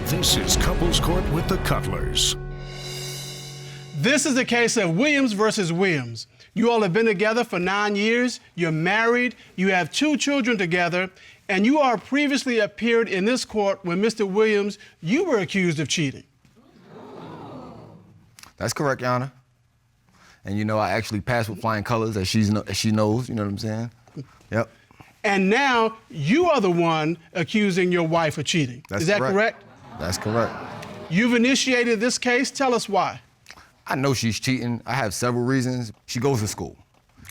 This is Couples Court with the Cutlers. This is the case of Williams versus Williams. You all have been together for 9 years, you're married, you have 2 children together, and you are previously appeared in this court when Mr. Williams, you were accused of cheating. That's correct, Your Honor. And you know, I actually passed with flying colors, as she knows, you know what I'm saying? Yep. And now you are the one accusing your wife of cheating. That's Is that correct? That's correct. You've initiated this case. Tell us why. I know she's cheating. I have several reasons. She goes to school.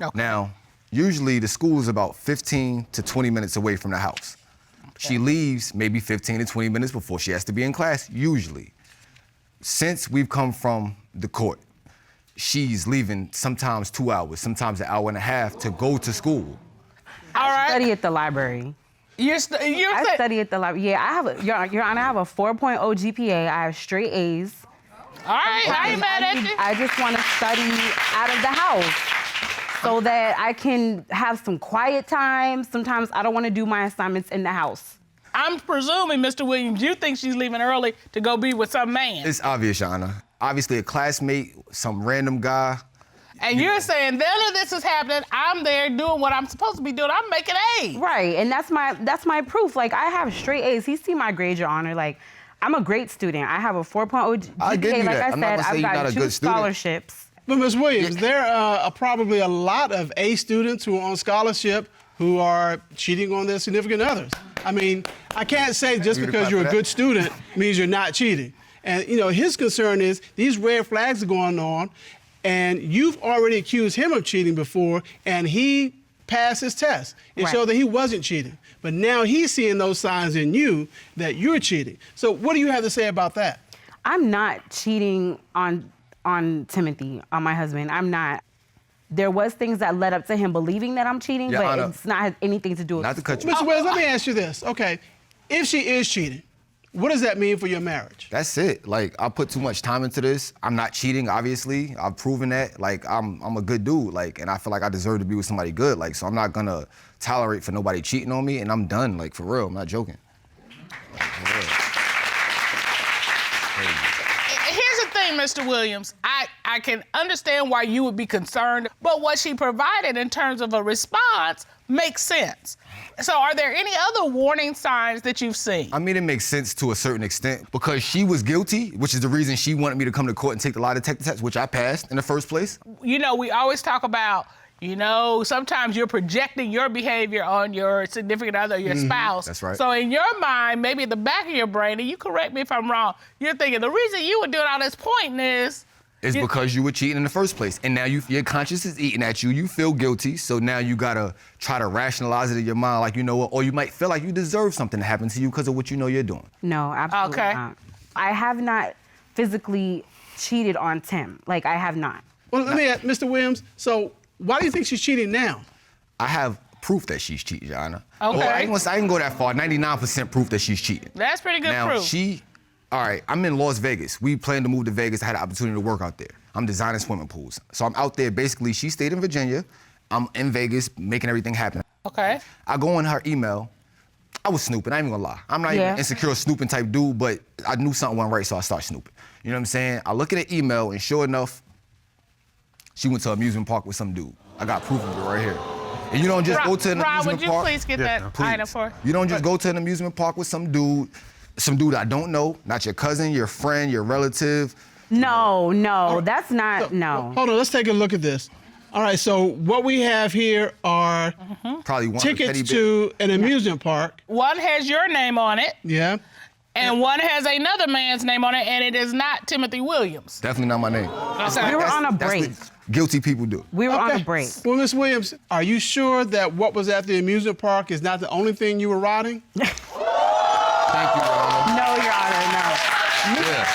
Okay. Now, usually the school is about 15 to 20 minutes away from the house. Okay. She leaves maybe 15 to 20 minutes before she has to be in class, usually. Since we've come from the court, she's leaving sometimes 2 hours, sometimes an hour and a half to go to school. All right. I study at the library. I study at the library. Yeah, I have Your Honor, I have a 4.0 GPA. I have straight A's. All right, I ain't mad at you. I just want to study out of the house so that I can have some quiet time. Sometimes I don't want to do my assignments in the house. I'm presuming, Mr. Williams, you think she's leaving early to go be with some man. It's obvious, Your Honor. Obviously a classmate, some random guy. And you're saying none of this is happening. I'm there doing what I'm supposed to be doing. I'm making A's. Right, and that's my proof. Like, I have straight A's. He see my grades, Your Honor. Like, I'm a great student. I have a 4.0 GPA. I give you like that. I said, I've got 2 scholarships. But Ms. Williams, there are probably a lot of A students who are on scholarship who are cheating on their significant others. I mean, I can't say just because you're a good student means you're not cheating. And, you know, his concern is these red flags are going on, and you've already accused him of cheating before, and he passed his test. It showed that he wasn't cheating. But now he's seeing those signs in you that you're cheating. So what do you have to say about that? I'm not cheating on Timothy, on my husband. I'm not. There was things that led up to him believing that I'm cheating, but it's not anything to do with Not to cut you. Mr. Wells, let me ask you this. Okay, if she is cheating, what does that mean for your marriage? That's it. Like, I put too much time into this. I'm not cheating, obviously. I've proven that. Like, I'm a good dude, like, and I feel like I deserve to be with somebody good. Like, so I'm not gonna tolerate for nobody cheating on me, and I'm done, like, for real. I'm not joking. Like, for real. Here's the thing, Mr. Williams. I can understand why you would be concerned, but what she provided in terms of a response makes sense. So are there any other warning signs that you've seen? I mean, it makes sense to a certain extent because she was guilty, which is the reason she wanted me to come to court and take the lie detector test, which I passed in the first place. You know, we always talk about, you know, sometimes you're projecting your behavior on your significant other, your spouse. That's right. So in your mind, maybe in the back of your brain, and you correct me if I'm wrong, you're thinking the reason you were doing all this pointing is because you were cheating in the first place. And now your conscience is eating at you. You feel guilty, so now you gotta try to rationalize it in your mind like, you know what, or you might feel like you deserve something to happen to you because of what you know you're doing. No, absolutely not. I have not physically cheated on Tim. Like, I have not. Well, let me ask, Mr. Williams, so why do you think she's cheating now? I have proof that she's cheating, Your Honor. Okay. Well, I ain't go that far. 99% proof that she's cheating. That's pretty good proof. Now, all right, I'm in Las Vegas. We plan to move to Vegas. I had an opportunity to work out there. I'm designing swimming pools. So I'm out there, basically, she stayed in Virginia. I'm in Vegas, making everything happen. Okay. I go in her email. I was snooping, I ain't even gonna lie. I'm not even an insecure snooping type dude, but I knew something wasn't right, so I started snooping. You know what I'm saying? I look at the email, and sure enough, she went to an amusement park with some dude. I got proof of it right here. And you don't just go to an amusement park. Would you please get that item for? You don't just go to an amusement park with some dude I don't know, not your cousin, your friend, your relative. No, that's not, no. Hold on, let's take a look at this. All right, so what we have here are probably tickets to an amusement park. One has your name on it. Yeah. And one has another man's name on it, and it is not Timothy Williams. Definitely not my name. Okay. We were on a break. That's what guilty people do. We were on a break. Well, Ms. Williams, are you sure that what was at the amusement park is not the only thing you were riding? Thank you, Your Honor. No, Your Honor, no. Yeah.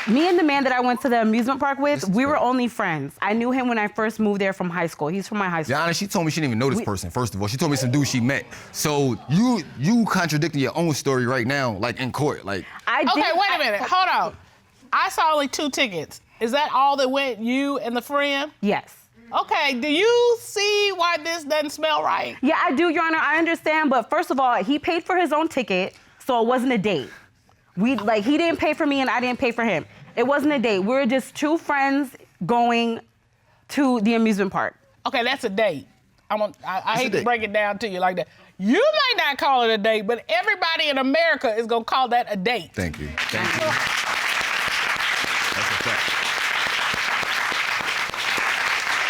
Me and the man that I went to the amusement park with, we were only friends. I knew him when I first moved there from high school. He's from my high school. Your Honor, she told me she didn't even know this person, first of all. She told me some dude she met. So you contradicting your own story right now, like in court. Like. Okay, wait a minute. Hold on. I saw only 2 tickets. Is that all that went, you and the friend? Yes. Okay, do you see why this doesn't smell right? Yeah, I do, Your Honor. I understand, but first of all, he paid for his own ticket, so it wasn't a date. He didn't pay for me and I didn't pay for him. It wasn't a date. We were just two friends going to the amusement park. Okay, that's a date. I hate to break it down to you like that. You might not call it a date, but everybody in America is gonna call that a date. Thank you. Thank you. That's a fact.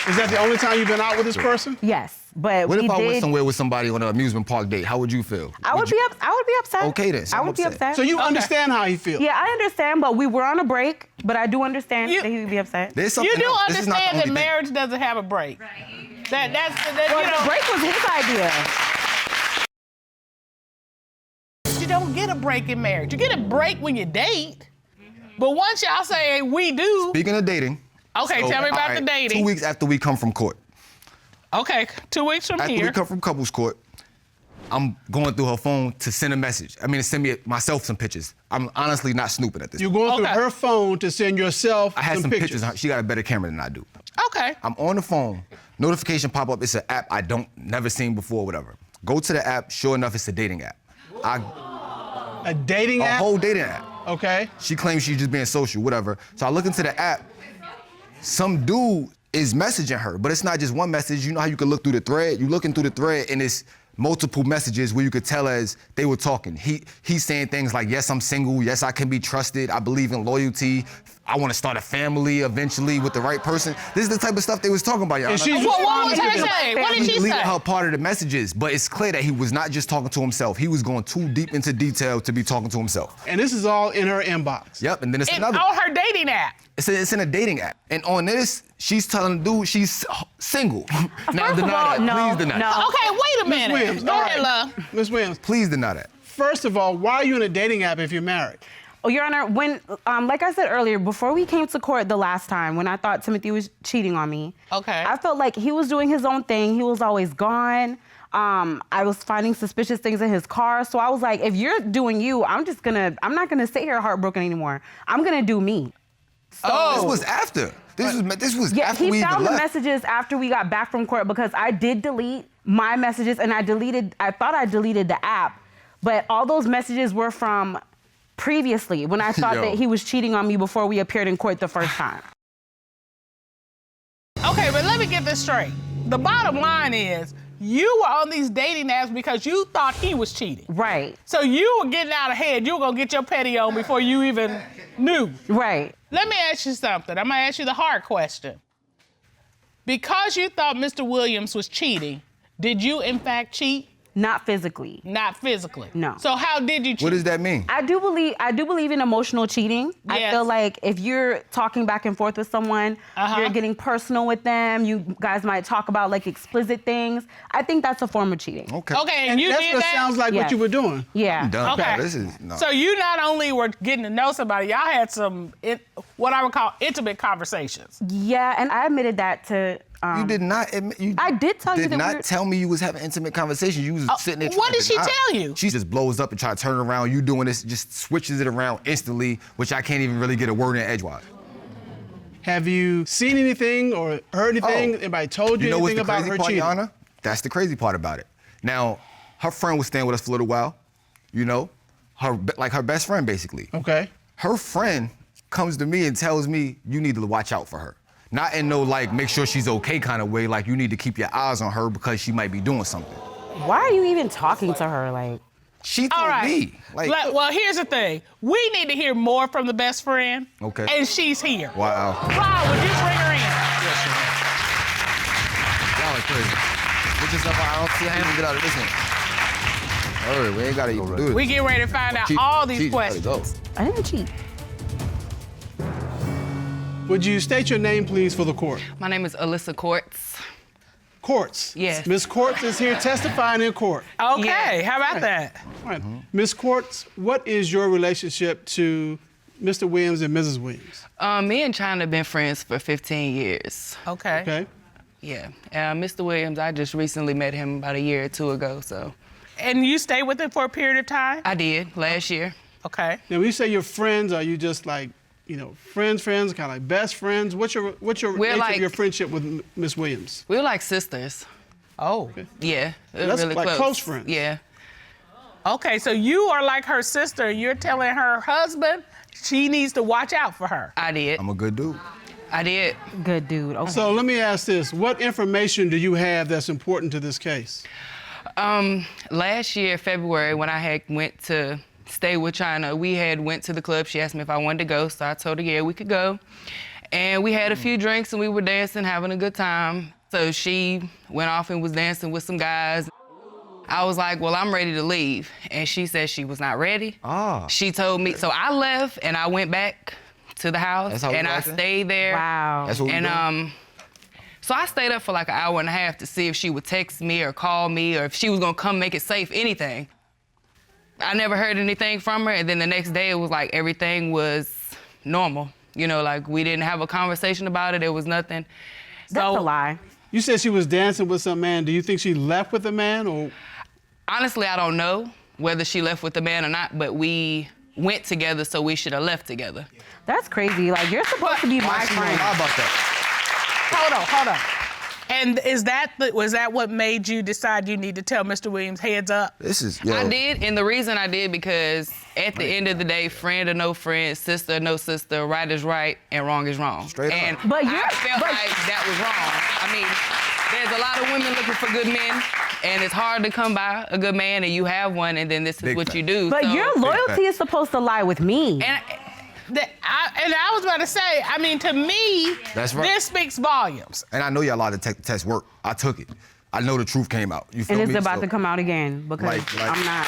Is that the only time you've been out with this person? Yes, but What if I went somewhere with somebody on an amusement park date? How would you feel? I would be upset. Okay then. I would be upset. So you understand how he feels? Yeah, I understand, but we were on a break. But I do understand that he would be upset. There's something You do else. This is not the understand that only thing. marriage doesn't have a break. Right. The break was his idea. You don't get a break in marriage. You get a break when you date. But once y'all say we do. Speaking of dating. Okay, tell me about the dating. 2 weeks after we come from court. Okay, 2 weeks from After here. we come from couples court, I'm going through her phone to send a message. To send me myself some pictures. I'm honestly not snooping at this. You're going through her phone to send yourself I had some pictures. She got a better camera than I do. Okay. I'm on the phone. Notification pop up. It's an app I never seen before, whatever. Go to the app. Sure enough, it's a dating app. A dating app? A whole dating app. Okay. She claims she's just being social, whatever. So I look into the app. Some dude is messaging her, but it's not just one message. You know how you can look through the thread? You looking through the thread and it's multiple messages where you could tell as they were talking. He's saying things like, yes, I'm single. Yes, I can be trusted. I believe in loyalty. I want to start a family eventually with the right person. This is the type of stuff they was talking about, y'all. And she's what was her say? What did she Leaving say? her part of the messages, but it's clear that he was not just talking to himself. He was going too deep into detail to be talking to himself. And this is all in her inbox. Yep, and then it's It's another. on her dating app. It's in a dating app. And on this, she's telling the dude she's single. Now First of deny all, that. no, Please deny that. no. Okay, wait a minute. Williams, Go all ahead, right. love. Ms. Williams, Please deny that. first of all, why are you in a dating app if you're married? Oh, Your Honor, when, like I said earlier, before we came to court the last time, when I thought Timothy was cheating on me, Okay. I felt like he was doing his own thing. He was always gone. I was finding suspicious things in his car. So I was like, if you're doing you, I'm not gonna sit here heartbroken anymore. I'm gonna do me. So, This was after. This was yeah, after we he even found the left. messages after we got back from court because I did delete my messages and I thought I deleted the app, but all those messages were from previously when I thought Yo. that he was cheating on me before we appeared in court the first time. Okay, but let me get this straight. The bottom line is, you were on these dating apps because you thought he was cheating. Right, So you were getting out ahead. You were gonna get your petty on before you even knew. right. Let me ask you something. I'm gonna ask you the hard question. Because you thought Mr. Williams was cheating, did you in fact cheat? Not physically. Not physically. No. So how did you cheat? What does that mean? I do believe in emotional cheating. I Yes. feel like if you're talking back and forth with someone, you're getting personal with them, you guys might talk about like explicit things. I think that's a form of cheating. Okay. Okay, and And you that's did what that? sounds like Yes. what you were doing. Yeah. I'm done. Okay. This is no. So you not only were getting to know somebody, y'all had some what I would call intimate conversations. Yeah, and I admitted that to you did not admit. You I did tell you did that we not were- tell me you was having intimate conversations. You was sitting there. what trying did to she deny. tell you? She just blows up and try to turn it around. You doing this, just switches it around instantly, which I can't even really get a word in edgewise. Have you seen anything or heard anything? Anybody told you, what's anything the about crazy her part, cheating? Your Honor? That's the crazy part about it. Now, her friend was staying with us for a little while. You know, her best friend basically. Okay. Her friend comes to me and tells me you need to watch out for her. Not in no like make sure she's okay kind of way. Like you need to keep your eyes on her because she might be doing something. Why are you even talking to her? Like, She All told right. me. Like, Well, here's the thing. We need to hear more from the best friend. Okay. And she's here. wow. Rod, would you bring her in? Y'all are crazy. Get yourself out. I don't see how you can get out of this one. All right, we ain't gotta even do this. We get ready to find out Cheat- all these cheat, gotta questions. go. I didn't cheat. Would you state your name, please, for the court? My name is Alyssa Courts. Courts. Yes. Ms. Courts is here testifying in court. Okay, Yeah. how about that? All right. Ms. Courts, what is your relationship to Mr. Williams and Mrs. Williams? Me and China have been friends for 15 years. Okay. Okay. Yeah. Mr. Williams, I just recently met him about a year or two ago, so. And you stayed with him for a period of time? I did, last year. Okay. Now, when you say you're friends, are you just like friends, kind of like best friends? What's your nature of your friendship with Miss Williams? We're like sisters. Oh. Okay. Yeah, That's really like close friends. Yeah. Okay, so you are like her sister. You're telling her husband she needs to watch out for her. I did. I'm a good dude. I did. Good dude. Okay. So let me ask this. What information do you have that's important to this case? Last year, February, when I went to stay with China, we went to the club. She asked me if I wanted to go, so I told her, yeah, we could go. And we had a few drinks and we were dancing, having a good time. So she went off and was dancing with some guys. I was like, well, I'm ready to leave. And she said she was not ready. She told me, so I left and I went back to the house and I stayed there. Wow. That's what And so I stayed up for like an hour and a half to see if she would text me or call me or if she was gonna come make it safe, anything. I never heard anything from her, and then the next day it was like everything was normal. Like we didn't have a conversation about it, there was nothing. That's a lie. You said she was dancing with some man. Do you think she left with a man or? Honestly, I don't know whether she left with the man or not, but we went together, so we should have left together. That's crazy. Like, you're supposed to be my She don't friend. lie about that. Hold on. And was that what made you decide you need to tell Mr. Williams heads up? I did, and the reason I did because at the end of the day, friend or no friend, sister or no sister, right is right and wrong is wrong. Straight up. And But I felt like that was wrong. I mean, there's a lot of women looking for good men, and it's hard to come by a good man, and you have one, and then this is Big what fact. you do. But so, your loyalty is supposed to lie with me. And I was about to say, I mean, to me, That's right. this speaks volumes. And I know y'all allowed to take the test work. I took it. I know the truth came out. You feel And me? it's about So- to come out again because Like- I'm not.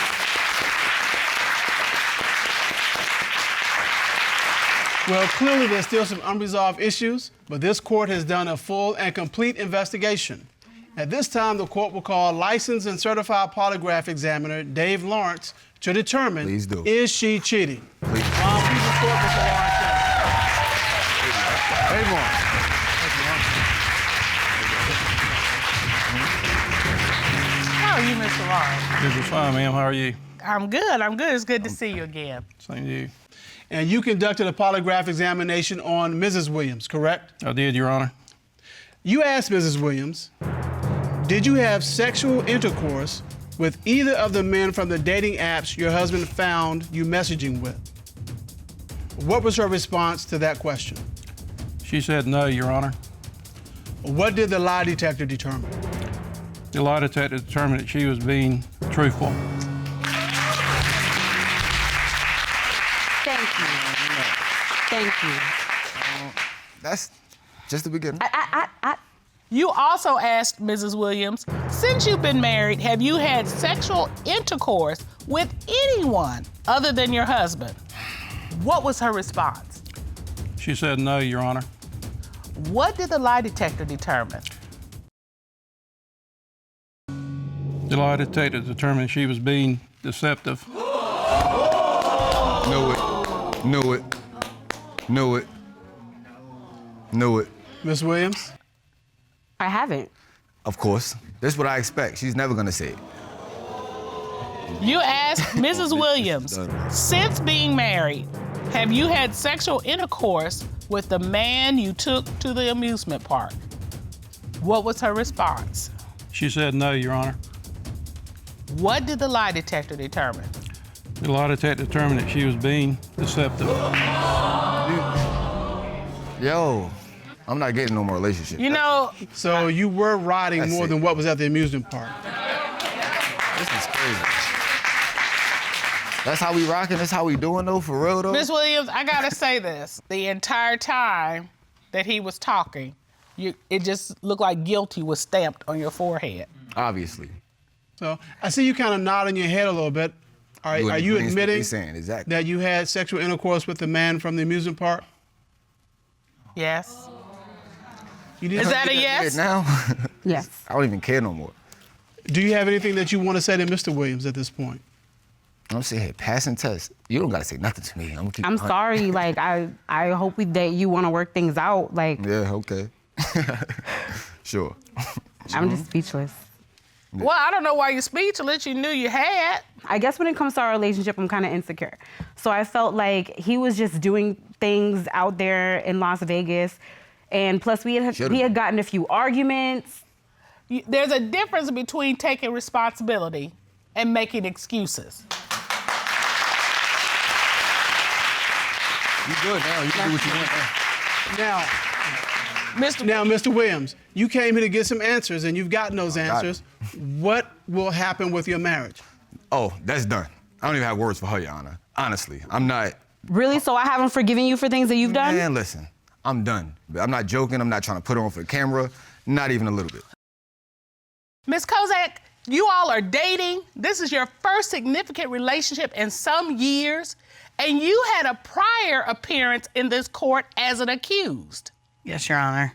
Well, clearly there's still some unresolved issues, but this court has done a full and complete investigation. At this time, the court will call licensed and certified polygraph examiner Dave Lawrence to determine, Please do. is she cheating? Please. Please report, Mr. Lawrence. Dave Lawrence. How are you, Mr. Lawrence? Good, fine, ma'am. How are you? I'm good. It's good to see you again. Same to you. And you conducted a polygraph examination on Mrs. Williams, correct? I did, Your Honor. You asked Mrs. Williams, did you have sexual intercourse with either of the men from the dating apps your husband found you messaging with? What was her response to that question? She said no, Your Honor. What did the lie detector determine? The lie detector determined that she was being truthful. Thank you. Thank you. That's just the beginning. You also asked Mrs. Williams, since you've been married, have you had sexual intercourse with anyone other than your husband? What was her response? She said no, Your Honor. What did the lie detector determine? The lie detector determined she was being deceptive. Knew it. Ms. Williams? I haven't. Of course. This is what I expect. She's never gonna say it. You asked Mrs. Williams, since being married, have you had sexual intercourse with the man you took to the amusement park? What was her response? She said no, Your Honor. What did the lie detector determine? The lie detector determined that she was being deceptive. Yo, I'm not getting no more relationship. You know, So you were riding That's more it. than what was at the amusement park. This is crazy. That's how we rocking? That's how we doing though, for real though? Miss Williams, I gotta say this. The entire time that he was talking, it just looked like guilty was stamped on your forehead. Obviously. So I see you kind of nodding your head a little bit. Are you What he's admitting saying, exactly. that you had sexual intercourse with the man from the amusement park? Yes. You did. Is that a yes? Now? Yes. I don't even care no more. Do you have anything that you want to say to Mr. Williams at this point? I'm sitting here passing tests. You don't gotta say nothing to me. I'm sorry. Like, I hope that you want to work things out. Like, Yeah, okay. Sure. I'm just speechless. Well, I don't know why you're speechless. You knew you had. I guess when it comes to our relationship, I'm kind of insecure. So I felt like he was just doing things out there in Las Vegas. And plus, we had gotten a few arguments. There's a difference between taking responsibility and making excuses. You good now. You can do what you want now. Now, Mr. Williams, you came here to get some answers, and you've gotten those answers. What will happen with your marriage? Oh, that's done. I don't even have words for her, Your Honor. Honestly, I'm not. Really? So I haven't forgiven you for things that you've done? Man, listen, I'm done. I'm not joking. I'm not trying to put her on for the camera. Not even a little bit. Ms. Kozak, you all are dating. This is your first significant relationship in some years, and you had a prior appearance in this court as an accused. Yes, Your Honor.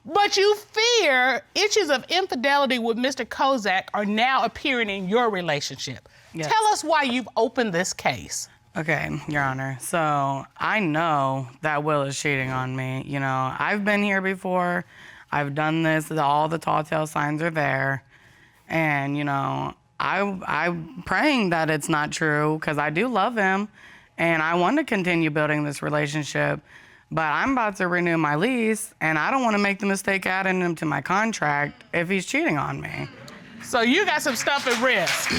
But you fear issues of infidelity with Mr. Kozak are now appearing in your relationship. Yes. Tell us why you've opened this case. Okay, Your Honor. So I know that Will is cheating on me. You know, I've been here before. I've done this. All the tall tale signs are there. And, you know, I'm praying that it's not true because I do love him and I want to continue building this relationship. But I'm about to renew my lease, and I don't want to make the mistake adding him to my contract if he's cheating on me. So you got some stuff at risk.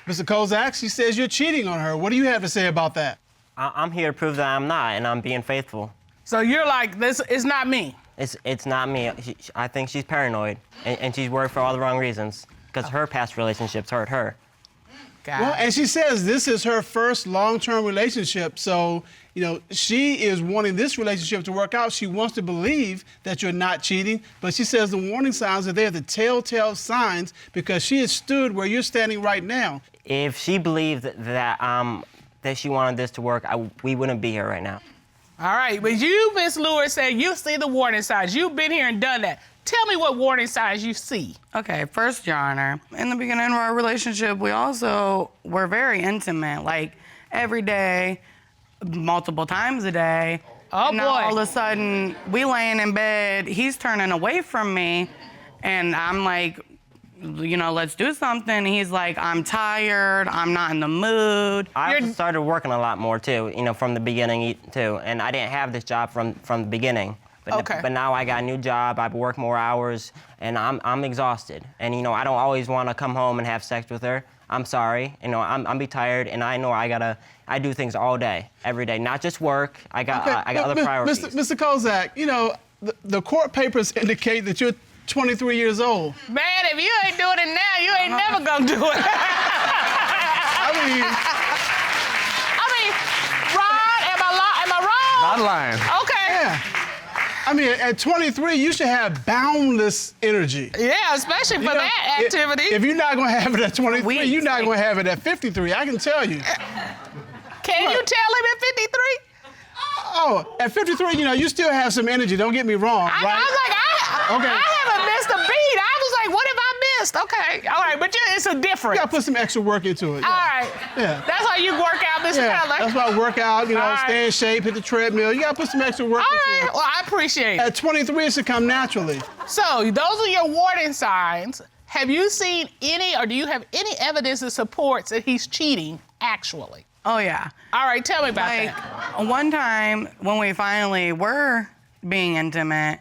Mr. Kozak, she says you're cheating on her. What do you have to say about that? I'm here to prove that I'm not, and I'm being faithful. So you're like, this is not me. It's not me. I think she's paranoid, and she's worried for all the wrong reasons, because her past relationships hurt her. Well, and she says this is her first long-term relationship, so, you know, she is wanting this relationship to work out. She wants to believe that you're not cheating, but she says the warning signs are there, the telltale signs, because she has stood where you're standing right now. If she believed that she wanted this to work, we wouldn't be here right now. All right, but you, Ms. Lewis, said you see the warning signs. You've been here and done that. Tell me what warning signs you see. Okay, first, Your Honor, in the beginning of our relationship, we also were very intimate, like every day, multiple times a day. Oh, and boy. Now, all of a sudden, we laying in bed, he's turning away from me, and I'm like, you know, let's do something. He's like, I'm tired, I'm not in the mood. I started working a lot more, too, you know, from the beginning, too, and I didn't have this job from the beginning. But now I got a new job, I work more hours, and I'm exhausted. And, you know, I don't always want to come home and have sex with her. I'm sorry. You know, I'm be tired, and I know I do things all day, every day, not just work. I got other priorities. Mr. Kozak, you know, the court papers indicate that you're 23 years old. Man, if you ain't doing it now, you ain't never gonna do it. I mean, Ron, am I wrong? Not lying. Okay. Yeah. I mean, at 23, you should have boundless energy. Yeah, especially for that activity. If you're not gonna have it at 23, you're not gonna have it at 53, I can tell you. Can you tell him at 53? Oh, at 53, you know, you still have some energy, don't get me wrong, right? I was like, I haven't missed a beat. I was like, what have I missed? Okay, all right, but it's a difference. You gotta put some extra work into it. All right. Yeah. That's how you work out, Mr. Yeah, Keller. that's why I work out, you know, All right. stay in shape, hit the treadmill. You gotta put some extra work All into right, it. well, I appreciate it. At 23, it should come naturally. So, those are your warning signs. Have you seen any, or do you have any evidence that supports that he's cheating actually? Oh, yeah. All right, tell me about Like, that. one time when we finally were being intimate,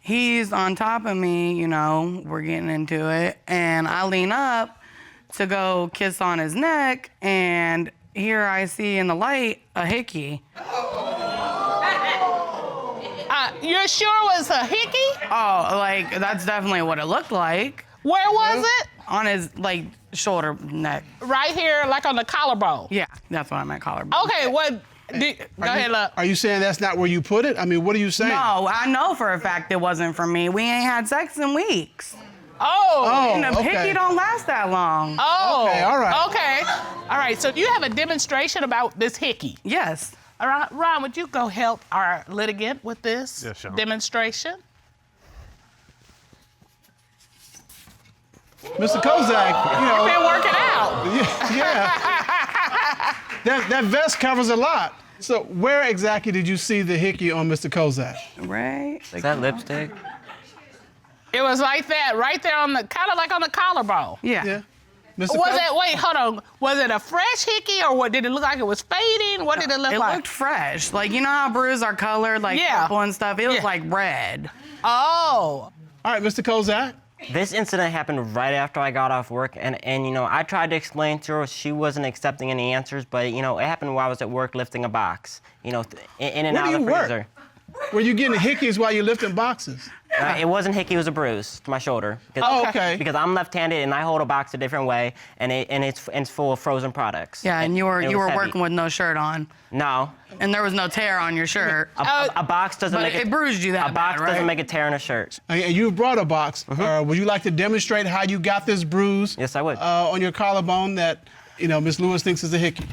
he's on top of me, you know, we're getting into it, and I lean up to go kiss on his neck, and here I see in the light a hickey. You're sure it was a hickey? Oh, like, that's definitely what it looked like. Where was it? On his, like, shoulder, neck. Right here, like on the collarbone. Yeah, that's what I meant, collarbone. Okay, go ahead, look. Are you saying that's not where you put it? I mean, what are you saying? No, I know for a fact it wasn't for me. We ain't had sex in weeks. Oh. And the okay. hickey don't last that long. Oh. Okay, all right. Okay. All right, so you have a demonstration about this hickey. Yes. All right, Ron, would you go help our litigant with this demonstration? Mr. Kozak, you know. You've been working out. Yeah. that vest covers a lot. So where exactly did you see the hickey on Mr. Kozak? Right. Is that lipstick? It was like that, right there on the, kind of like on the collarbone. Yeah. Mr. Wait, hold on. Was it a fresh hickey or what? Did it look like it was fading? What did it look like? It looked fresh. Like, you know how bruises are colored, like purple and stuff? It was like red. Oh. All right, Mr. Kozak. This incident happened right after I got off work, and you know, I tried to explain to her. She wasn't accepting any answers, but you know, it happened while I was at work lifting a box. You know, in and out of the freezer. Were you getting hickeys while you're lifting boxes? It wasn't hickey, it was a bruise to my shoulder. Okay. Because I'm left-handed and I hold a box a different way, and it's full of frozen products. Yeah, and you were working with no shirt on. No. And there was no tear on your shirt. A box doesn't make it bruised you that A box bad, right? doesn't make a tear in a shirt. And you brought a box. Would you like to demonstrate how you got this bruise? Yes, I would. On your collarbone that, you know, Miss Lewis thinks is a hickey.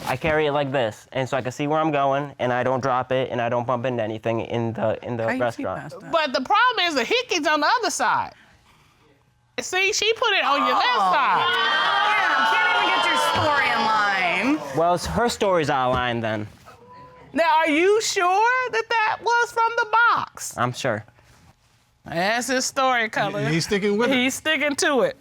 I carry it like this, and so I can see where I'm going, and I don't drop it, and I don't bump into anything in the restaurant. But the problem is the hickey's on the other side. See, she put it on your left side. Yeah, can't even get your story in line. Well, her story's out of line then. Now, are you sure that was from the box? I'm sure. That's his story, Color. He's sticking with it. He's sticking to it.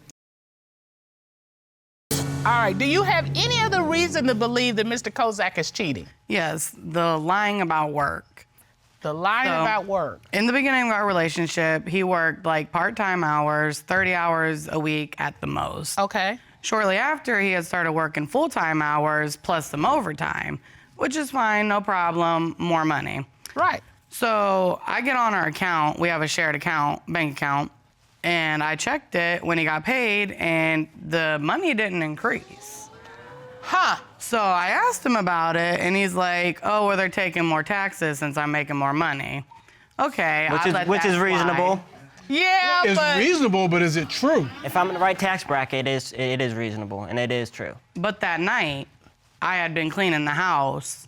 All right, do you have any other reason to believe that Mr. Kozak is cheating? Yes, the lying about work. The lying about work. In the beginning of our relationship, he worked like part-time hours, 30 hours a week at the most. Okay. Shortly after, he had started working full-time hours plus some overtime, which is fine, no problem, more money. Right. So I get on our account, we have a shared account, bank account, and I checked it when he got paid, and the money didn't increase. Huh. So I asked him about it, and he's like, oh, well, they're taking more taxes since I'm making more money. Okay, Which is reasonable. Slide. Yeah, It's reasonable, but is it true? If I'm in the right tax bracket, it is reasonable, and it is true. But that night, I had been cleaning the house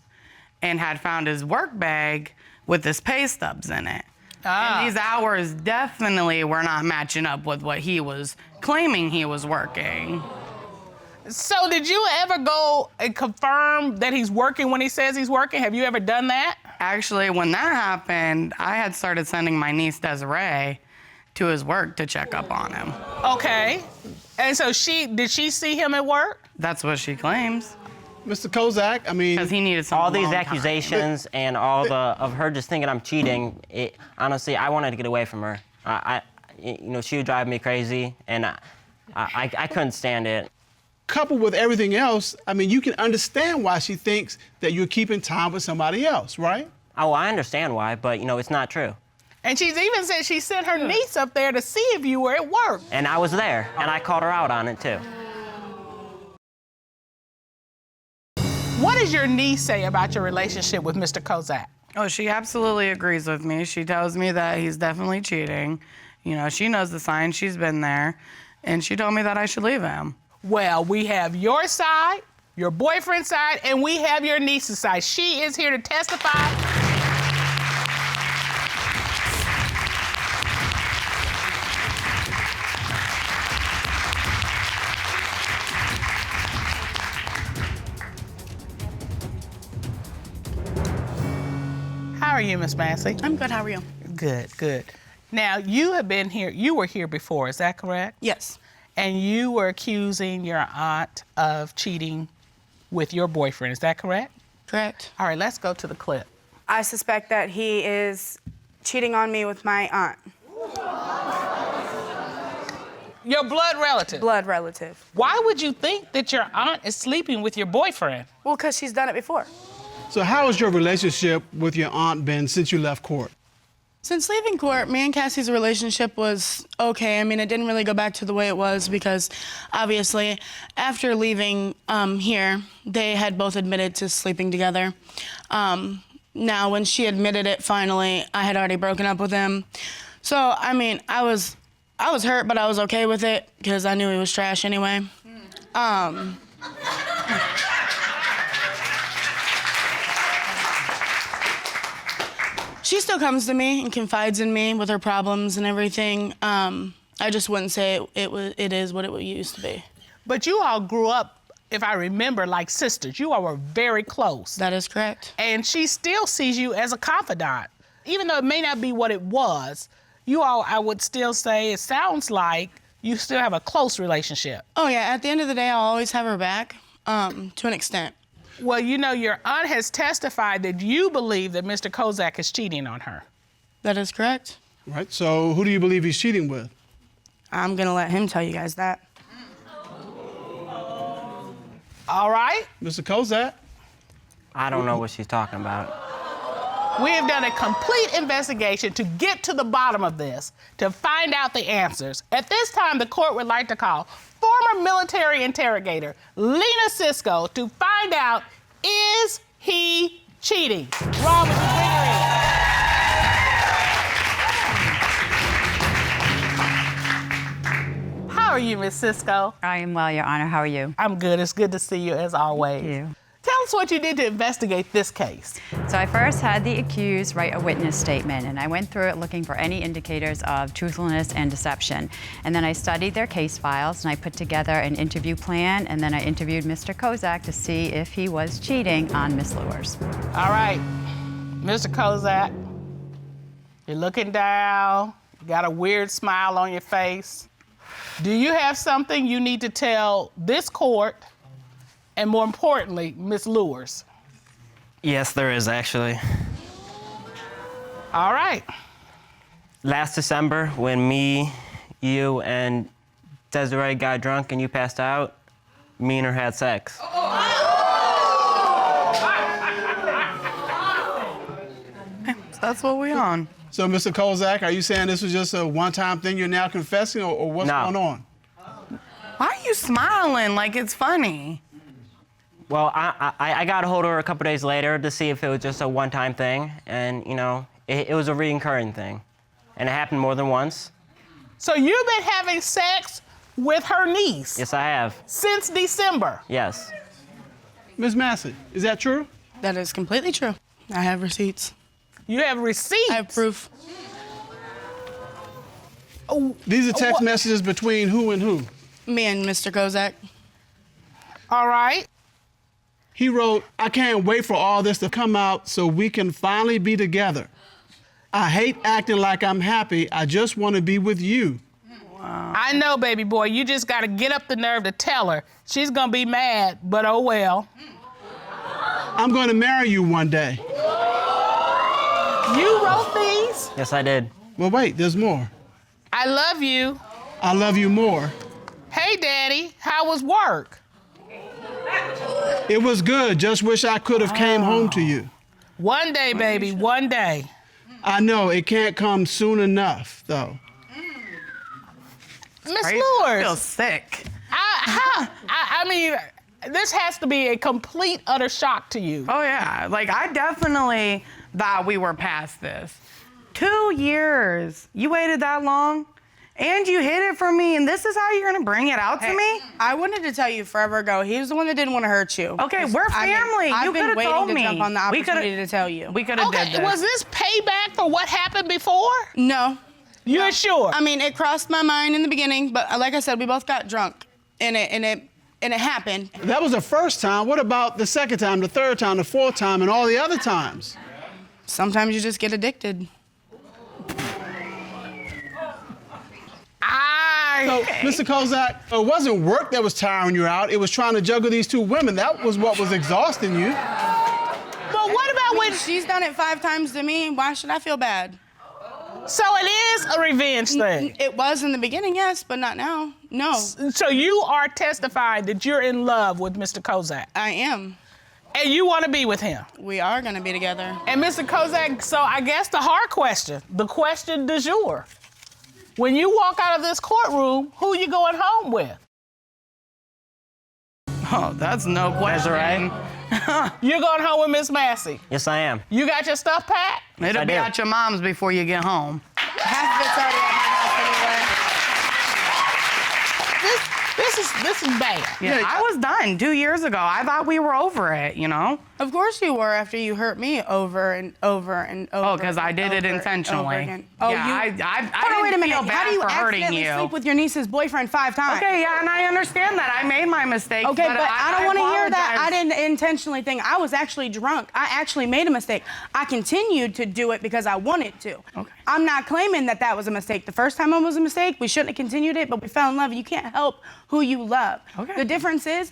and had found his work bag with his pay stubs in it. And these hours definitely were not matching up with what he was claiming he was working. So did you ever go and confirm that he's working when he says he's working? Have you ever done that? Actually, when that happened, I had started sending my niece Desiree to his work to check up on him. Okay. And so did she see him at work? That's what she claims. Mr. Kozak, I mean... Because he needed some all these accusations and all of her just thinking I'm cheating, honestly, I wanted to get away from her. You know, she would drive me crazy, and I couldn't stand it. Coupled with everything else, I mean, you can understand why she thinks that you're keeping time with somebody else, right? Oh, I understand why, but, you know, it's not true. And she's even said she sent her niece up there to see if you were at work. And I was there, and I called her out on it, too. What does your niece say about your relationship with Mr. Kozak? Oh, she absolutely agrees with me. She tells me that he's definitely cheating. You know, she knows the signs, she's been there, and she told me that I should leave him. Well, we have your side, your boyfriend's side, and we have your niece's side. She is here to testify. How are you, Miss Massey? I'm good, how are you? Good, good. Now, you were here before, is that correct? Yes. And you were accusing your aunt of cheating with your boyfriend, is that correct? Correct. All right, let's go to the clip. I suspect that he is cheating on me with my aunt. Your blood relative? Blood relative. Why would you think that your aunt is sleeping with your boyfriend? Well, because she's done it before. So how has your relationship with your aunt been since you left court? Since leaving court, me and Cassie's relationship was okay. I mean, it didn't really go back to the way it was because, obviously, after leaving here, they had both admitted to sleeping together. Now, when she admitted it finally, I had already broken up with him. So, I mean, I was hurt, but I was okay with it because I knew he was trash anyway. She still comes to me and confides in me with her problems and everything. I just wouldn't say it is what it used to be. But you all grew up, if I remember, like sisters. You all were very close. That is correct. And she still sees you as a confidant. even though it may not be what it was, you all, I would still say, it sounds like you still have a close relationship. Oh yeah, at the end of the day, I'll always have her back, to an extent. Well, you know, your aunt has testified that you believe that Mr. Kozak is cheating on her. That is correct. Right, so who do you believe he's cheating with? I'm gonna let him tell you guys that. All right. Mr. Kozak? I don't know what she's talking about. We have done a complete investigation to get to the bottom of this, to find out the answers. At this time, the court would like to call former military interrogator Lena Cisco to find out, is he cheating? Rob, would you bring her in? How are you, Miss Cisco? I am well, Your Honor. How are you? I'm good. It's good to see you, as always. Thank you. Tell us what you did to investigate this case. So I first had the accused write a witness statement, and I went through it looking for any indicators of truthfulness and deception. And then I studied their case files, and I put together an interview plan, and then I interviewed Mr. Kozak to see if he was cheating on Miss Lewis. All right, Mr. Kozak, you're looking down, you got a weird smile on your face. Do you have something you need to tell this court, and more importantly, Miss Lewis? Yes, there is actually. All right. Last December, when me, you, and Desiree got drunk and you passed out, me and her had sex. That's what we on. So, Mr. Kozak, are you saying this was just a one-time thing you're now confessing, or what's going on? Why are you smiling like it's funny? Well, I got a hold of her a couple days later to see if it was just a one-time thing, and, you know, it was a recurring thing. And it happened more than once. So you've been having sex with her niece? Yes, I have. Since December? Yes. Ms. Massey, is that true? That is completely true. I have receipts. You have receipts? I have proof. Oh, These are text messages between who and who? Me and Mr. Kozak. All right. He wrote, I can't wait for all this to come out so we can finally be together. I hate acting like I'm happy. I just want to be with you. Wow. I know, baby boy. You just got to get up the nerve to tell her. She's going to be mad, but oh well. I'm going to marry you one day. You wrote these? Yes, I did. Well, wait, there's more. I love you. I love you more. Hey, Daddy, how was work? It was good. Just wish I could have came home to you. One day, baby, one day. I know, it can't come soon enough, though. Miss I Lewis. feel sick. I mean, this has to be a complete, utter shock to you. Oh, yeah. Like, I definitely thought we were past this. 2 years. You waited that long? And you hid it from me, and this is how you're gonna bring it out to me? I wanted to tell you forever ago. He was the one that didn't want to hurt you. Okay, we're family. I've You been could've waiting told to me. jump on the We could've- opportunity to tell you. We could have did this. Was this payback for what happened before? No. You're sure? I mean, it crossed my mind in the beginning, but like I said, we both got drunk, and it happened. That was the first time. What about the second time, the third time, the fourth time, and all the other times? Sometimes you just get addicted. So, Mr. Kozak, it wasn't work that was tiring you out. It was trying to juggle these two women. That was what was exhausting you. But what about when she's done it 5 times to me? Why should I feel bad? So it is a revenge thing? It was in the beginning, yes, but not now. No. So you are testifying that you're in love with Mr. Kozak? I am. And you want to be with him? We are going to be together. And Mr. Kozak, so I guess the hard question, the question du jour. When you walk out of this courtroom, who you going home with? Oh, that's no question. That's right. You're going home with Miss Massey? Yes, I am. You got your stuff packed? It'll be at your mom's before you get home. Half of it's already at my house anyway. This this is bad. Yeah, I was done 2 years ago. I thought we were over it, you know? Of course you were after you hurt me over and over and over. Oh, because I did it intentionally. Oh, yeah, I Hold on, wait a minute. feel bad How do you for hurting accidentally you. sleep with your niece's boyfriend 5 times? Okay, yeah, and I understand that. I made my mistakes. Okay, but I don't want to hear that. I apologize. didn't intentionally think. I was actually drunk. I actually made a mistake. I continued to do it because I wanted to. Okay. I'm not claiming that that was a mistake. The first time it was a mistake. We shouldn't have continued it, but we fell in love. You can't help who you love. Okay. The difference is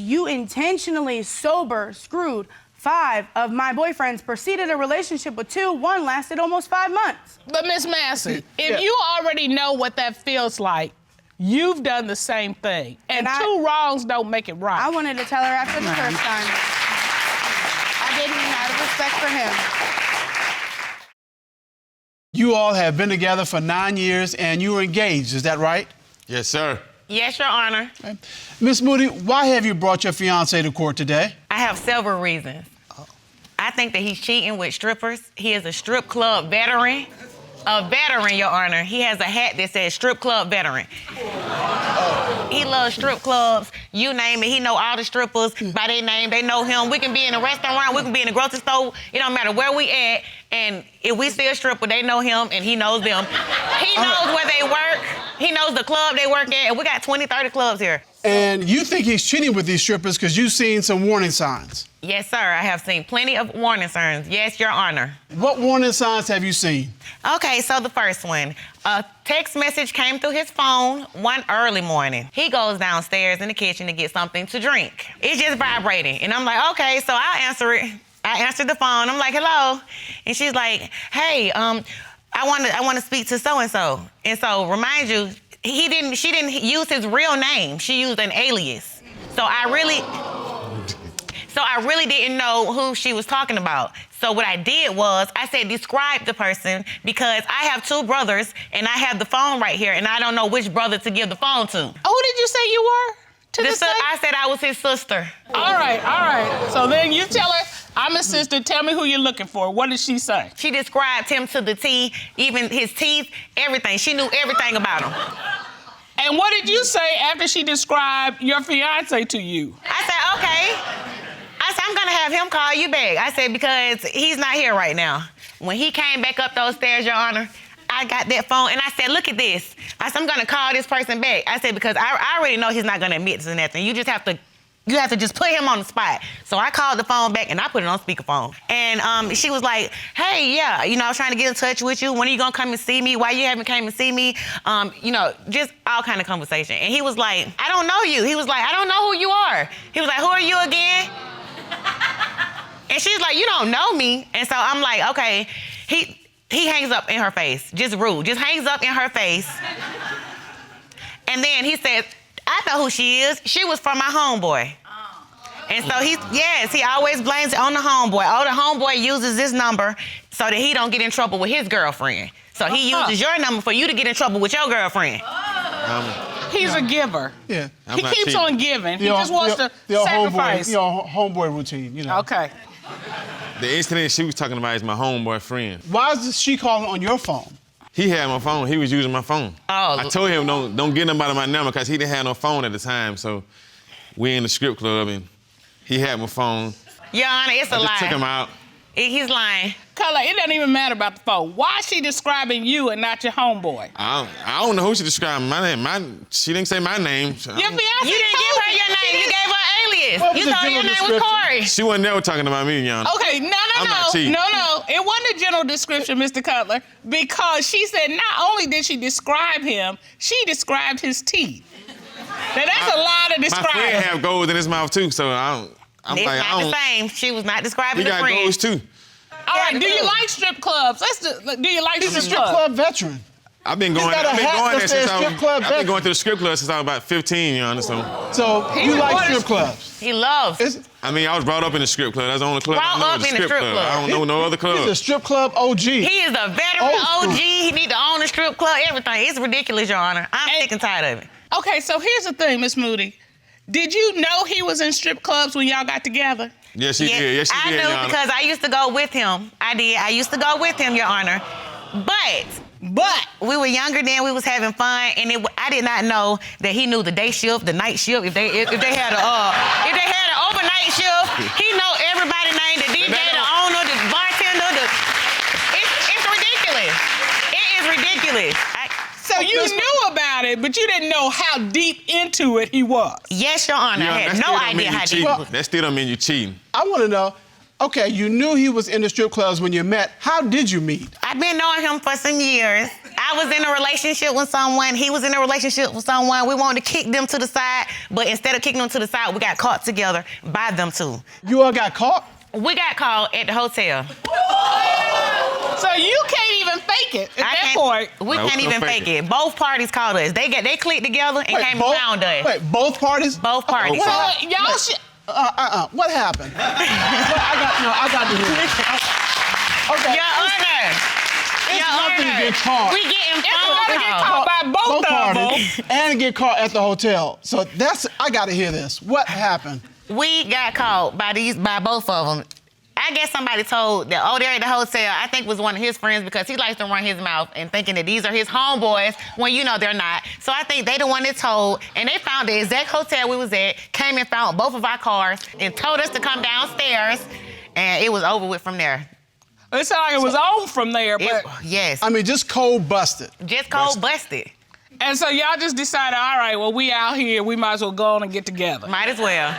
you intentionally sober screwed 5 of my boyfriends, proceeded a relationship with 2. 1 lasted almost 5 months. But Miss Massey, if you already know what that feels like, you've done the same thing. And 2 wrongs don't make it right. I wanted to tell her after the first time. I didn't, out of respect for him. You all have been together for 9 years and you were engaged, is that right? Yes, sir. Yes, Your Honor. Okay. Miss Moody, why have you brought your fiancé to court today? I have several reasons. I think that he's cheating with strippers. He is a strip club veteran. A veteran, Your Honor. He has a hat that says strip club veteran. He loves strip clubs. You name it. He know all the strippers by their name. They know him. We can be in a restaurant. We can be in a grocery store. It don't matter where we at. And if we see a stripper, they know him and he knows them. He knows where they work. He knows the club they work at. And we got 20, 30 clubs here. And you think he's cheating with these strippers because you've seen some warning signs. Yes, sir. I have seen plenty of warning signs. Yes, Your Honor. What warning signs have you seen? Okay, so the first one. A text message came through his phone one early morning. He goes downstairs in the kitchen to get something to drink. It's just vibrating. And I'm like, okay, so I'll answer it. I answered the phone. I'm like, hello. And she's like, hey, I want to speak to so-and-so. And so remind you, she didn't use his real name. She used an alias. So I really didn't know who she was talking about. So what I did was I said, describe the person because I have 2 brothers and I have the phone right here and I don't know which brother to give the phone to. Who did you say you were? I said I was his sister. All right. So then you tell her, I'm his sister, tell me who you're looking for. What did she say? She described him to the T, even his teeth, everything. She knew everything about him. And what did you say after she described your fiance to you? I said, okay. I said, I'm gonna have him call you back. I said, because he's not here right now. When he came back up those stairs, Your Honor, I got that phone and I said, look at this. I said, I'm gonna call this person back. I said, because I already know he's not gonna admit to nothing. You have to just put him on the spot. So I called the phone back and I put it on speakerphone. And she was like, hey, yeah, I was trying to get in touch with you. When are you gonna come and see me? Why you haven't came and see me? Just all kind of conversation. And he was like, I don't know you. He was like, I don't know who you are. He was like, who are you again? And she's like, you don't know me. And so I'm like, okay. He hangs up in her face, just rude, just hangs up in her face. And then he said, I know who she is. She was from my homeboy. And so he always blames it on the homeboy. Oh, the homeboy uses this number so that he don't get in trouble with his girlfriend. So he uses your number for you to get in trouble with your girlfriend. He's a giver. Yeah. He keeps on giving. He just wants to sacrifice. Homeboy routine, Okay. The incident she was talking about is my homeboy friend. Why is she calling on your phone? He had my phone. He was using my phone. Oh. I told him don't get nobody my number because he didn't have no phone at the time. So we in the strip club and he had my phone. Your Honor, it's a lie. I just took him out. He's lying. Color, it doesn't even matter about the phone. Why is she describing you and not your homeboy? I don't know who she described my name. She didn't say my name. Your fiance You didn't give her your name. You gave her alias. What was You the told her your general name was Corey. She wasn't never talking about me, Your Honor. Okay, no. I'm not cheating. No. It wasn't a general description, Mr. Cutler, because she said not only did she describe him, she described his teeth. Now, that's a lot to describe. My friend have gold in his mouth, too, so It's not the same. She was not describing He the got friend. goals, too. All right, do you like strip clubs? Do you like He's a strip strip clubs? club veteran. I've been going got a hat that says strip club I've been going to the strip club since I was about 15, Your Honor, So you like strip clubs? He loves. I was brought up in the strip club. That's the only club I know. Brought up in the strip club. I don't know no other club. He's a strip club OG. He is a veteran OG. He need to own the strip club, everything. It's ridiculous, Your Honor. I'm sick and tired of it. Okay, so here's the thing, Miss Moody. Did you know he was in strip clubs when y'all got together? Yes, she did. Yes, she did, I Your knew Honor. because I used to go with him. I used to go with him, Your Honor. But But we were younger then. We was having fun, and I did not know that he knew the day shift, the night shift. If they had an overnight shift, he know everybody's name, the DJ, the owner, the bartender. It's ridiculous. It is ridiculous. So you knew about it, but you didn't know how deep into it he was. Yes, Your Honor. I had no idea how deep. That still don't mean you're cheating. I want to know. Okay, you knew he was in the strip clubs when you met. How did you meet? I've been knowing him for some years. I was in a relationship with someone. He was in a relationship with someone. We wanted to kick them to the side, but instead of kicking them to the side, we got caught together by them two. You all got caught? We got caught at the hotel. So you can't even fake it at that point. We can't even fake it. Both parties called us. They clicked together and came and found us. Wait, both parties? Both parties. So y'all should. What happened? I got to hear this. Okay. Your Honor. It's nothing to get caught. We getting get caught by both parties of them. and get caught at the hotel. So I got to hear this. What happened? We got caught by both of them. I guess somebody told that, they're at the hotel. I think it was one of his friends because he likes to run his mouth and thinking that these are his homeboys when you know they're not. So I think they the one that told, and they found the exact hotel we was at, came and found both of our cars and told us to come downstairs, and it was over with from there. It sounded like it was on from there, but yes. I mean, just cold busted. Just cold busted. And so y'all just decided, all right, well, we out here, we might as well go on and get together. Might as well.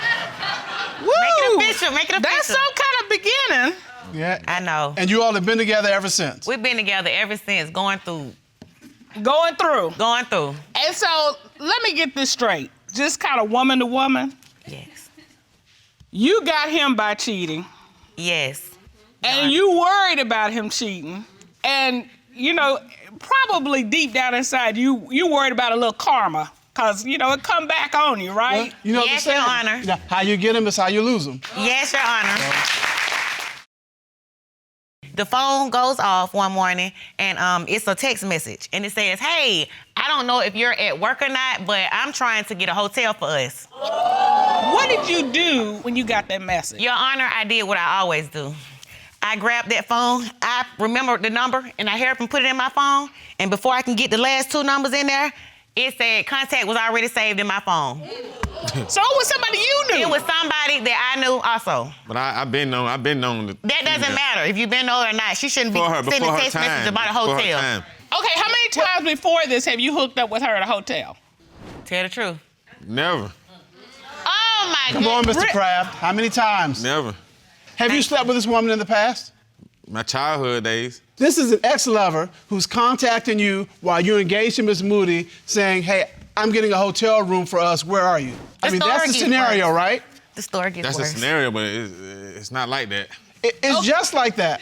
Woo! Make it official. That's some kind of beginning. Yeah. I know. And you all have been together ever since? We've been together ever since, going through. And so let me get this straight. Just kind of woman to woman. Yes. You got him by cheating. Yes. And you worried about him cheating. And, probably deep down inside, you worried about a little karma. Because, it come back on you, right? Well, yes, Your Honor. How you get them is how you lose them. Yes, Your Honor. The phone goes off one morning, and it's a text message. And it says, hey, I don't know if you're at work or not, but I'm trying to get a hotel for us. What did you do when you got that message? Your Honor, I did what I always do. I grabbed that phone, I remembered the number, and I hurried up and put it in my phone. And before I can get the last two numbers in there, it said contact was already saved in my phone. So it was somebody you knew? It was somebody that I knew also. But I've been known. That doesn't matter if you've been known or not. She shouldn't be sending text messages about a hotel. Okay, how many times before this have you hooked up with her at a hotel? Tell the truth. Never. Oh my God. Come on, Mr. Kraft. How many times? Never. Have you slept with this woman in the past? My childhood days. This is an ex-lover who's contacting you while you're engaged to Ms. Moody saying, hey, I'm getting a hotel room for us. Where are you? That's the scenario, right? The story gets worse. That's a scenario, but it's not like that. It's just like that.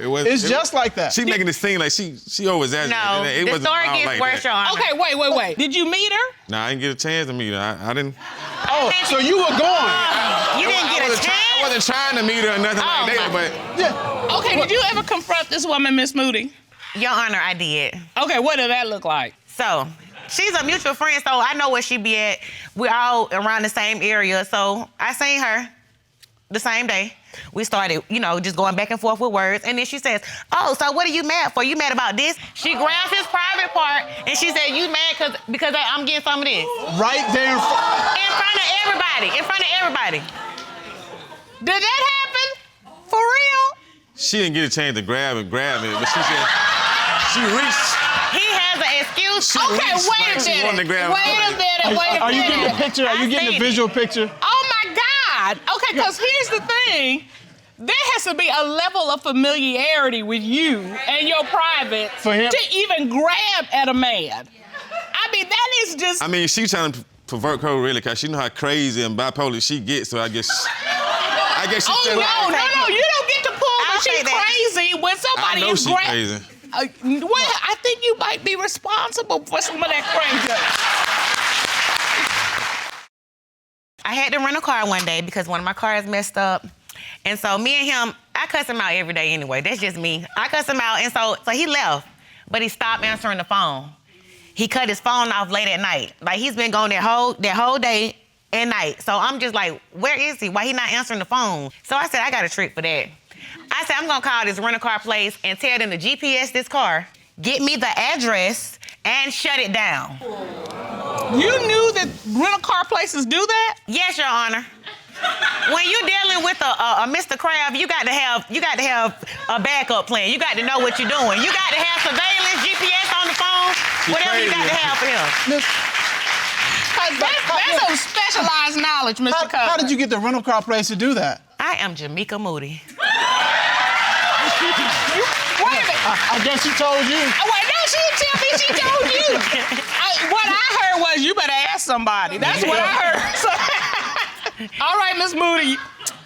It's just like that. She making it seem like she over-exaggerated. No, the story gets worse, Your Honor. Okay, wait. Did you meet her? Nah, I didn't get a chance to meet her. I didn't. Oh, so you were going. You didn't get a chance? I wasn't trying to meet her or nothing like that, but... Yeah. Okay, did you ever confront this woman, Miss Moody? Your Honor, I did. Okay, what did that look like? So, she's a mutual friend, so I know where she be at. We're all around the same area, so I seen her the same day. We started, just going back and forth with words, and then she says, oh, so what are you mad for? You mad about this? She grabs his private part, and she said, you mad because I'm getting some of this? Right there in front of everybody. In front of everybody. Did that happen? For real? She didn't get a chance to grab it, but she said, she reached. He has an excuse. Okay, wait a minute. Are you getting the picture? Are you getting the visual picture? Oh my God. Okay, because here's the thing. There has to be a level of familiarity with you and your private for him to even grab at a man. I mean, that is just... I mean, she trying to provoke her really, because she know how crazy and bipolar she gets, so I guess she said... Oh, no, you don't get to pull that she's crazy when somebody is crazy. Well, I think you might be responsible for some of that crazy. I had to rent a car one day because one of my cars messed up. And so me and him, I cuss him out every day anyway. That's just me. I cuss him out, and so he left, but he stopped answering the phone. He cut his phone off late at night. Like, he's been gone that whole day and night. So I'm just like, where is he? Why he not answering the phone? So I said, I got a trick for that. I said, I'm gonna call this rental car place and tell them to GPS this car, get me the address, and shut it down. You knew that rental car places do that? Yes, Your Honor. When you're dealing with a Mr. Kraft, you got to have a backup plan. You got to know what you're doing. You got to have surveillance, GPS on the phone, whatever you got to have for him. That's some specialized knowledge, Mr. Cover. How did you get the rental car place to do that? I am Jamaica Moody. Wait a minute. I guess she told you. Wait, no, she didn't tell me she told you. What I heard was you better ask somebody. That's what I heard. So, all right, Miss Moody.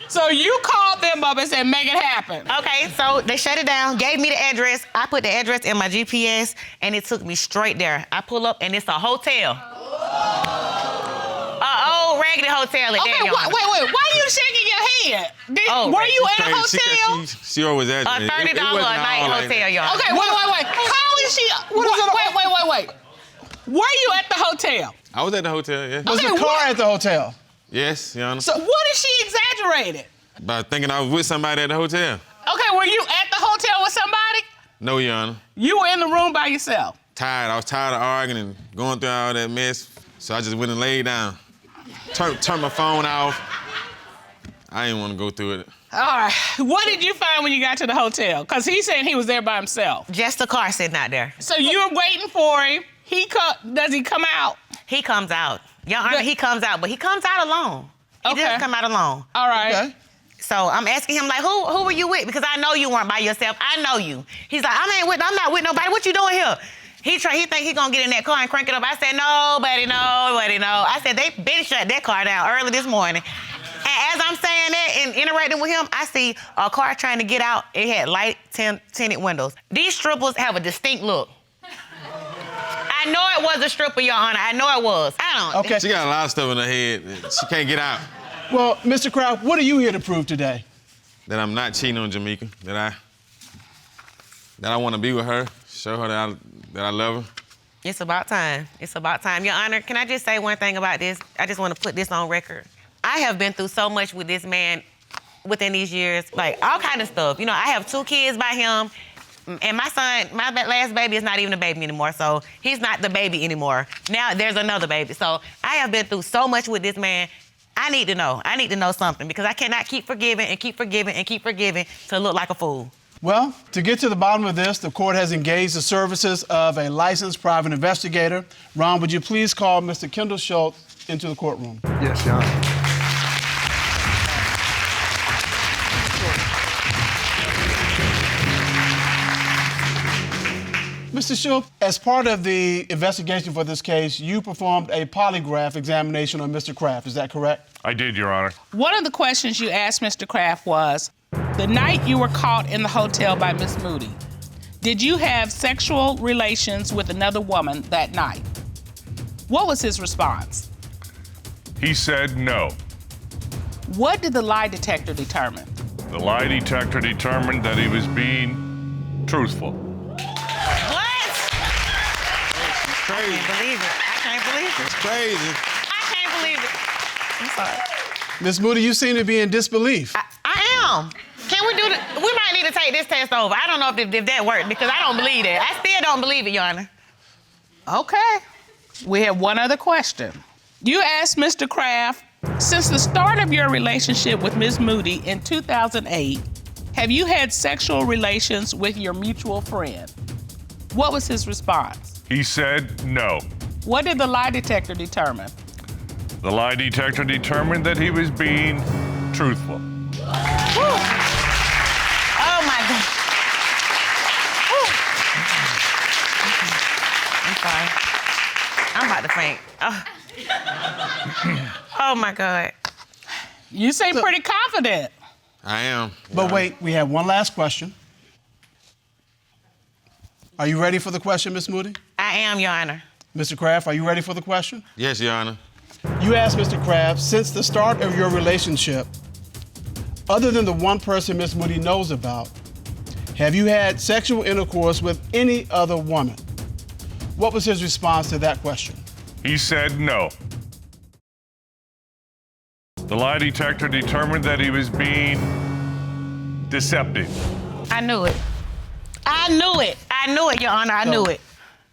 So you called them up and said, make it happen. Okay, so they shut it down, gave me the address. I put the address in my GPS, and it took me straight there. I pull up, and it's a hotel. Old raggedy hotel at that, Your Honor. Wait. Why are you shaking your head? Were you at a hotel? She always at $30 a night hotel, Your Honor. Okay, wait. How is she? Wait. Were you at the hotel? I was at the hotel, yeah. Was the car at the hotel? Yes, Your Honor. So what if she exaggerated? About thinking I was with somebody at the hotel. Okay, were you at the hotel with somebody? No, Your Honor. You were in the room by yourself? Tired. I was tired of arguing and going through all that mess, so I just went and laid down. Turned my phone off. I didn't want to go through it. All right. What did you find when you got to the hotel? Because he's saying he was there by himself. Just a car sitting out there. So you were waiting for him. Does he come out? He comes out. Your Honor, he comes out, but he comes out alone. He doesn't come out alone. All right. Okay. So I'm asking him, like, who were you with? Because I know you weren't by yourself. I know you. He's like, I'm not with nobody. What you doing here? He think he gonna get in that car and crank it up. I said, nobody know. I said, they been shut that car down early this morning. And as I'm saying that and interacting with him, I see a car trying to get out. It had light tinted windows. These strippers have a distinct look. I know it was a stripper, Your Honor. I know it was. Okay. She got a lot of stuff in her head. She can't get out. Well, Mr. Kraft, what are you here to prove today? That I'm not cheating on Jamaica. That I want to be with her. Show her that I love her. It's about time. It's about time. Your Honor, can I just say one thing about this? I just want to put this on record. I have been through so much with this man within these years, like all kind of stuff. You know, I have 2 kids by him, and my son, my last baby is not even a baby anymore, so he's not the baby anymore. Now there's another baby. So I have been through so much with this man. I need to know. I need to know something because I cannot keep forgiving and keep forgiving and keep forgiving to look like a fool. Well, to get to the bottom of this, the court has engaged the services of a licensed private investigator. Ron, would you please call Mr. Kendall Schultz into the courtroom? Yes, Your Honor. Mr. Schultz, as part of the investigation for this case, you performed a polygraph examination on Mr. Kraft. Is that correct? I did, Your Honor. One of the questions you asked Mr. Kraft was, the night you were caught in the hotel by Miss Moody, did you have sexual relations with another woman that night? What was his response? He said no. What did the lie detector determine? The lie detector determined that he was being truthful. I can't believe it. I can't believe it. It's crazy. I can't believe it. I'm sorry. Ms. Moody, you seem to be in disbelief. I am. Can we do the? We might need to take this test over. I don't know if that worked because I don't believe it. I still don't believe it, Your Honor. Okay. We have one other question. You asked Mr. Kraft, since the start of your relationship with Ms. Moody in 2008, have you had sexual relations with your mutual friend? What was his response? He said no. What did the lie detector determine? The lie detector determined that he was being truthful. Whew. Oh, my God. Whew. I'm sorry. I'm about to faint. Oh, my God. You seem pretty confident. I am. But wait, we have one last question. Are you ready for the question, Ms. Moody? I am, Your Honor. Mr. Kraft, are you ready for the question? Yes, Your Honor. You asked Mr. Kraft, since the start of your relationship, other than the one person Ms. Moody knows about, have you had sexual intercourse with any other woman? What was his response to that question? He said no. The lie detector determined that he was being deceptive. I knew it. I knew it. I I knew it, Your Honor. I knew it.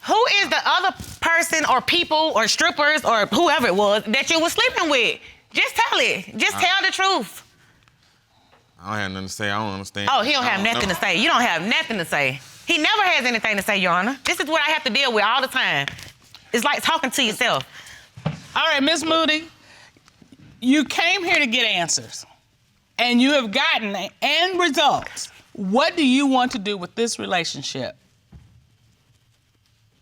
Who is the other person or people or strippers or whoever it was that you were sleeping with? Just tell it. Just tell the truth. I don't have nothing to say. I don't understand. Oh, he don't have nothing to say. You don't have nothing to say. He never has anything to say, Your Honor. This is what I have to deal with all the time. It's like talking to yourself. All right, Miss Moody, you came here to get answers, and you have gotten end results. What do you want to do with this relationship?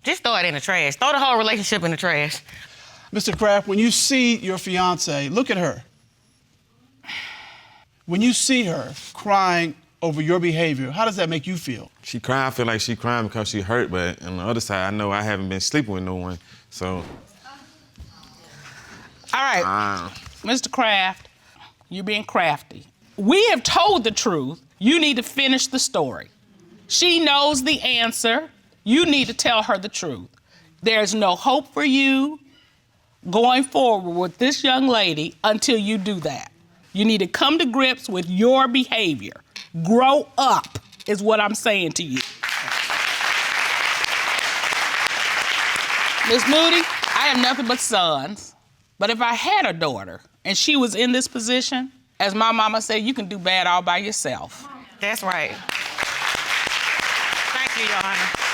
Just throw it in the trash. Throw the whole relationship in the trash. Mr. Kraft, when you see your fiance, look at her. When you see her crying over your behavior, how does that make you feel? She crying. I feel like she crying because she hurt, but on the other side, I know I haven't been sleeping with no one, so. All right, Mr. Kraft, you're being crafty. We have told the truth. You need to finish the story. She knows the answer. You need to tell her the truth. There's no hope for you going forward with this young lady until you do that. You need to come to grips with your behavior. Grow up is what I'm saying to you. Miss Moody, I have nothing but sons. But if I had a daughter and she was in this position, as my mama said, you can do bad all by yourself. That's right. Thank you, Your Honor.